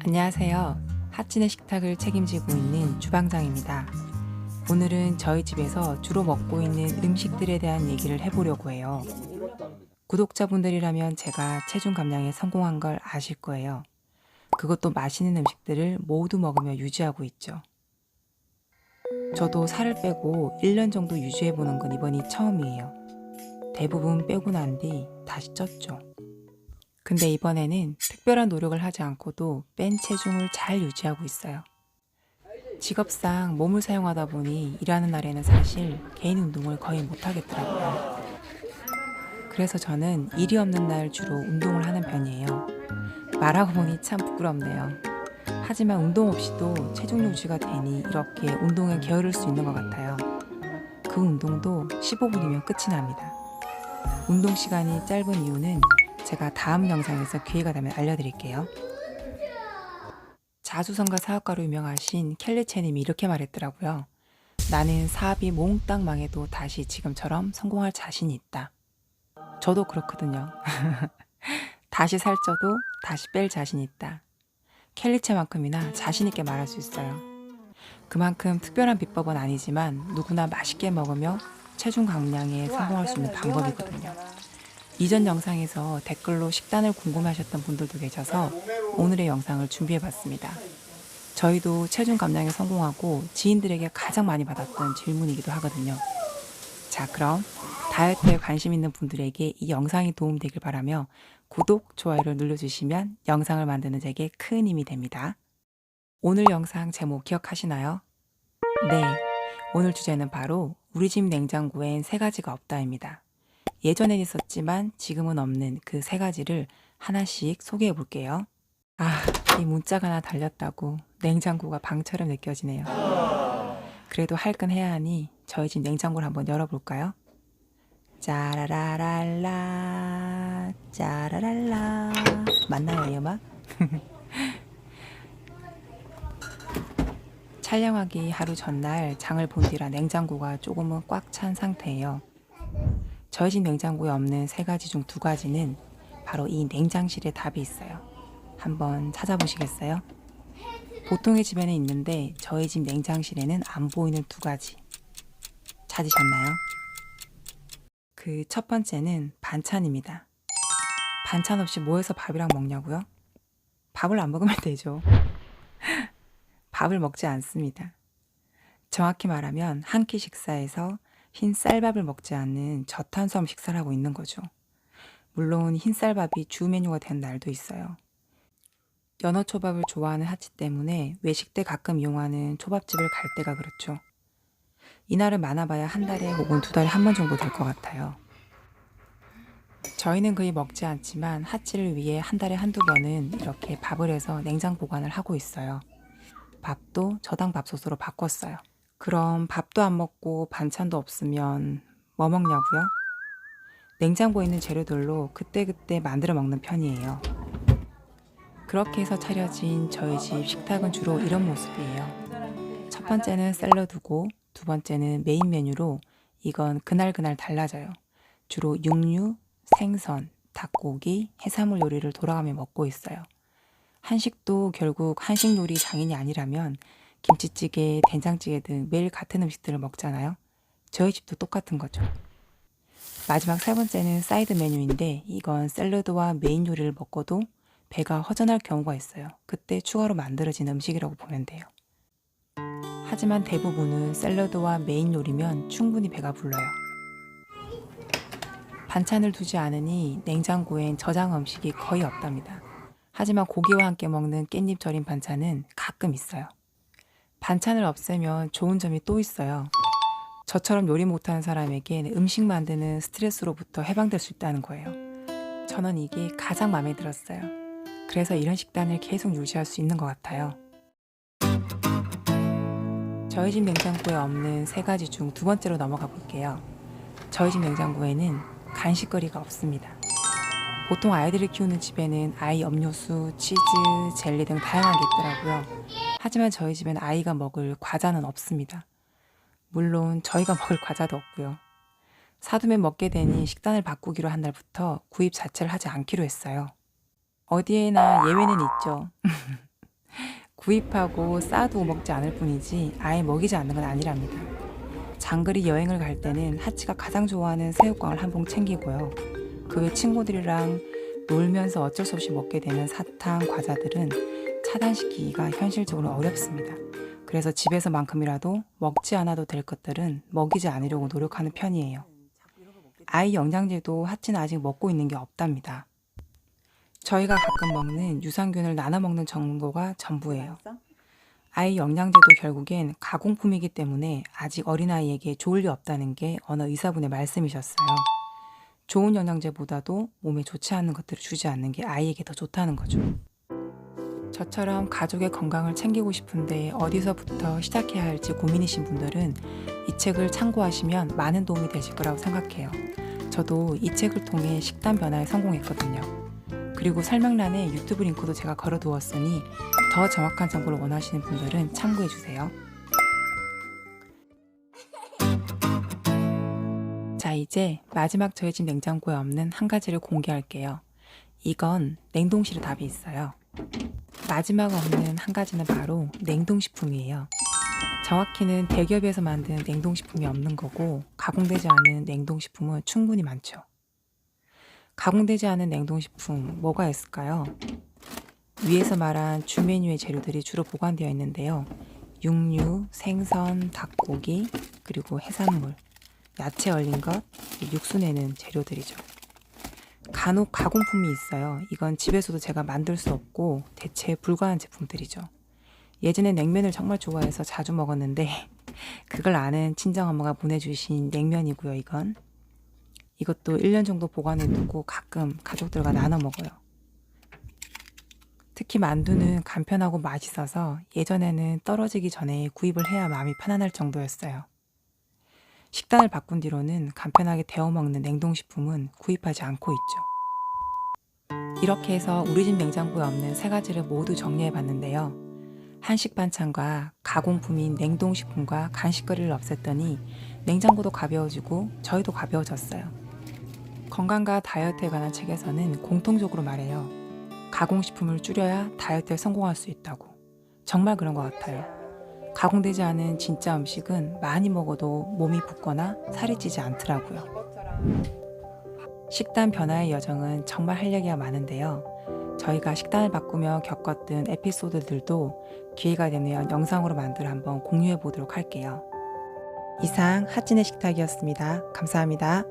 안녕하세요. 하진의 식탁을 책임지고 있는 주방장입니다. 오늘은 저희 집에서 주로 먹고 있는 음식들에 대한 얘기를 해보려고 해요. 구독자분들이라면 제가 체중 감량에 성공한 걸 아실 거예요. 그것도 맛있는 음식들을 모두 먹으며 유지하고 있죠. 저도 살을 빼고 1년 정도 유지해보는 건 이번이 처음이에요. 대부분 빼고 난 뒤 다시 쪘죠. 근데 이번에는 특별한 노력을 하지 않고도 뺀 체중을 잘 유지하고 있어요. 직업상 몸을 사용하다 보니 일하는 날에는 사실 개인 운동을 거의 못하겠더라고요. 그래서 저는 일이 없는 날 주로 운동을 하는 편이에요. 말하고 보니 참 부끄럽네요. 하지만 운동 없이도 체중 유지가 되니 이렇게 운동에 게으를 수 있는 것 같아요. 그 운동도 15분이면 끝이 납니다. 운동 시간이 짧은 이유는 제가 다음 영상에서 기회가 되면 알려드릴게요. 자수성가 사업가로 유명하신 켈리 채님이 이렇게 말했더라고요. 나는 사업이 몽땅 망해도 다시 지금처럼 성공할 자신이 있다. 저도 그렇거든요. 다시 살쪄도 다시 뺄 자신이 있다. 켈리체만큼이나 자신있게 말할 수 있어요. 그만큼 특별한 비법은 아니지만 누구나 맛있게 먹으며 체중 감량에 성공할 수 있는 방법이거든요. 이전 영상에서 댓글로 식단을 궁금해하셨던 분들도 계셔서 오늘의 영상을 준비해봤습니다. 저희도 체중 감량에 성공하고 지인들에게 가장 많이 받았던 질문이기도 하거든요. 자, 그럼 다이어트에 관심 있는 분들에게 이 영상이 도움되길 바라며 구독, 좋아요를 눌러주시면 영상을 만드는 제게 큰 힘이 됩니다. 오늘 영상 제목 기억하시나요? 네, 오늘 주제는 바로 우리 집 냉장고엔 3가지가 없다입니다. 예전엔 있었지만 지금은 없는 그 3가지를 하나씩 소개해 볼게요. 아, 이 문자가 하나 달렸다고 냉장고가 방처럼 느껴지네요. 그래도 할 건 해야 하니 저희 집 냉장고를 한번 열어볼까요? 짜라라랄라 짜라랄라 맞나요 이 음악? 촬영하기 하루 전날 장을 본 뒤라 냉장고가 조금은 꽉 찬 상태예요. 저희 집 냉장고에 없는 3가지 중 2가지는 바로 이 냉장실에 답이 있어요. 한번 찾아보시겠어요? 보통의 집에는 있는데 저희 집 냉장실에는 안 보이는 2가지. 찾으셨나요? 그 첫 번째는 반찬입니다. 반찬 없이 뭐 해서 밥이랑 먹냐고요? 밥을 안 먹으면 되죠. 밥을 먹지 않습니다. 정확히 말하면 한 끼 식사에서 흰 쌀밥을 먹지 않는 저탄수화물 식사를 하고 있는 거죠. 물론 흰 쌀밥이 주 메뉴가 된 날도 있어요. 연어초밥을 좋아하는 하치 때문에 외식 때 가끔 이용하는 초밥집을 갈 때가 그렇죠. 이날은 많아봐야 한 달에 혹은 2달에 한 번 정도 될 것 같아요. 저희는 거의 먹지 않지만 하치를 위해 한 달에 한두 번은 이렇게 밥을 해서 냉장 보관을 하고 있어요. 밥도 저당밥솥으로 바꿨어요. 그럼 밥도 안 먹고 반찬도 없으면 뭐 먹냐고요? 냉장고에 있는 재료들로 그때그때 만들어 먹는 편이에요. 그렇게 해서 차려진 저희 집 식탁은 주로 이런 모습이에요. 첫 번째는 샐러드고 두 번째는 메인 메뉴로 이건 그날그날 달라져요. 주로 육류, 생선, 닭고기, 해산물 요리를 돌아가며 먹고 있어요. 한식도 결국 한식 요리 장인이 아니라면 김치찌개, 된장찌개 등 매일 같은 음식들을 먹잖아요. 저희 집도 똑같은 거죠. 마지막 3번째는 사이드 메뉴인데 이건 샐러드와 메인 요리를 먹고도 배가 허전할 경우가 있어요. 그때 추가로 만들어진 음식이라고 보면 돼요. 하지만 대부분은 샐러드와 메인 요리면 충분히 배가 불러요. 반찬을 두지 않으니 냉장고엔 저장 음식이 거의 없답니다. 하지만 고기와 함께 먹는 깻잎 절인 반찬은 가끔 있어요. 반찬을 없애면 좋은 점이 또 있어요. 저처럼 요리 못하는 사람에겐 음식 만드는 스트레스로부터 해방될 수 있다는 거예요. 저는 이게 가장 마음에 들었어요. 그래서 이런 식단을 계속 유지할 수 있는 것 같아요. 저희 집 냉장고에 없는 3가지 중 2번째로 넘어가 볼게요. 저희 집 냉장고에는 간식거리가 없습니다. 보통 아이들을 키우는 집에는 아이 음료수, 치즈, 젤리 등 다양하게 있더라고요. 하지만 저희 집엔 아이가 먹을 과자는 없습니다. 물론 저희가 먹을 과자도 없고요. 사두면 먹게 되니 식단을 바꾸기로 한 날부터 구입 자체를 하지 않기로 했어요. 어디에나 예외는 있죠. 구입하고 싸도 먹지 않을 뿐이지 아예 먹이지 않는 건 아니랍니다. 장거리 여행을 갈 때는 하치가 가장 좋아하는 새우깡을 한 봉 챙기고요. 그 외 친구들이랑 놀면서 어쩔 수 없이 먹게 되는 사탕, 과자들은 차단시키기가 현실적으로 어렵습니다. 그래서 집에서만큼이라도 먹지 않아도 될 것들은 먹이지 않으려고 노력하는 편이에요. 아이 영양제도 하치는 아직 먹고 있는 게 없답니다. 저희가 가끔 먹는 유산균을 나눠 먹는 정도가 전부예요. 아이 영양제도 결국엔 가공품이기 때문에 아직 어린아이에게 좋을 리 없다는 게 어느 의사분의 말씀이셨어요. 좋은 영양제보다도 몸에 좋지 않은 것들을 주지 않는 게 아이에게 더 좋다는 거죠. 저처럼 가족의 건강을 챙기고 싶은데 어디서부터 시작해야 할지 고민이신 분들은 이 책을 참고하시면 많은 도움이 되실 거라고 생각해요. 저도 이 책을 통해 식단 변화에 성공했거든요. 그리고 설명란에 유튜브 링크도 제가 걸어두었으니 더 정확한 정보를 원하시는 분들은 참고해주세요. 자, 이제 마지막 저희 집 냉장고에 없는 한 가지를 공개할게요. 이건 냉동실에 답이 있어요. 마지막 없는 한 가지는 바로 냉동식품이에요. 정확히는 대기업에서 만든 냉동식품이 없는 거고 가공되지 않은 냉동식품은 충분히 많죠. 가공되지 않은 냉동식품 뭐가 있을까요? 위에서 말한 주 메뉴의 재료들이 주로 보관되어 있는데요. 육류, 생선, 닭고기, 그리고 해산물, 야채 얼린 것, 육수 내는 재료들이죠. 간혹 가공품이 있어요. 이건 집에서도 제가 만들 수 없고 대체 불가한 제품들이죠. 예전에 냉면을 정말 좋아해서 자주 먹었는데 그걸 아는 친정엄마가 보내주신 냉면이고요. 이것도 1년 정도 보관해 두고 가끔 가족들과 나눠 먹어요. 특히 만두는 간편하고 맛있어서 예전에는 떨어지기 전에 구입을 해야 마음이 편안할 정도였어요. 식단을 바꾼 뒤로는 간편하게 데워 먹는 냉동식품은 구입하지 않고 있죠. 이렇게 해서 우리 집 냉장고에 없는 세 가지를 모두 정리해 봤는데요. 한식 반찬과 가공품인 냉동식품과 간식거리를 없앴더니 냉장고도 가벼워지고 저희도 가벼워졌어요. 건강과 다이어트에 관한 책에서는 공통적으로 말해요. 가공식품을 줄여야 다이어트에 성공할 수 있다고. 정말 그런 것 같아요. 가공되지 않은 진짜 음식은 많이 먹어도 몸이 붓거나 살이 찌지 않더라고요. 식단 변화의 여정은 정말 할 얘기가 많은데요. 저희가 식단을 바꾸며 겪었던 에피소드들도 기회가 되면 영상으로 만들어 한번 공유해 보도록 할게요. 이상 하진의 식탁이었습니다. 감사합니다.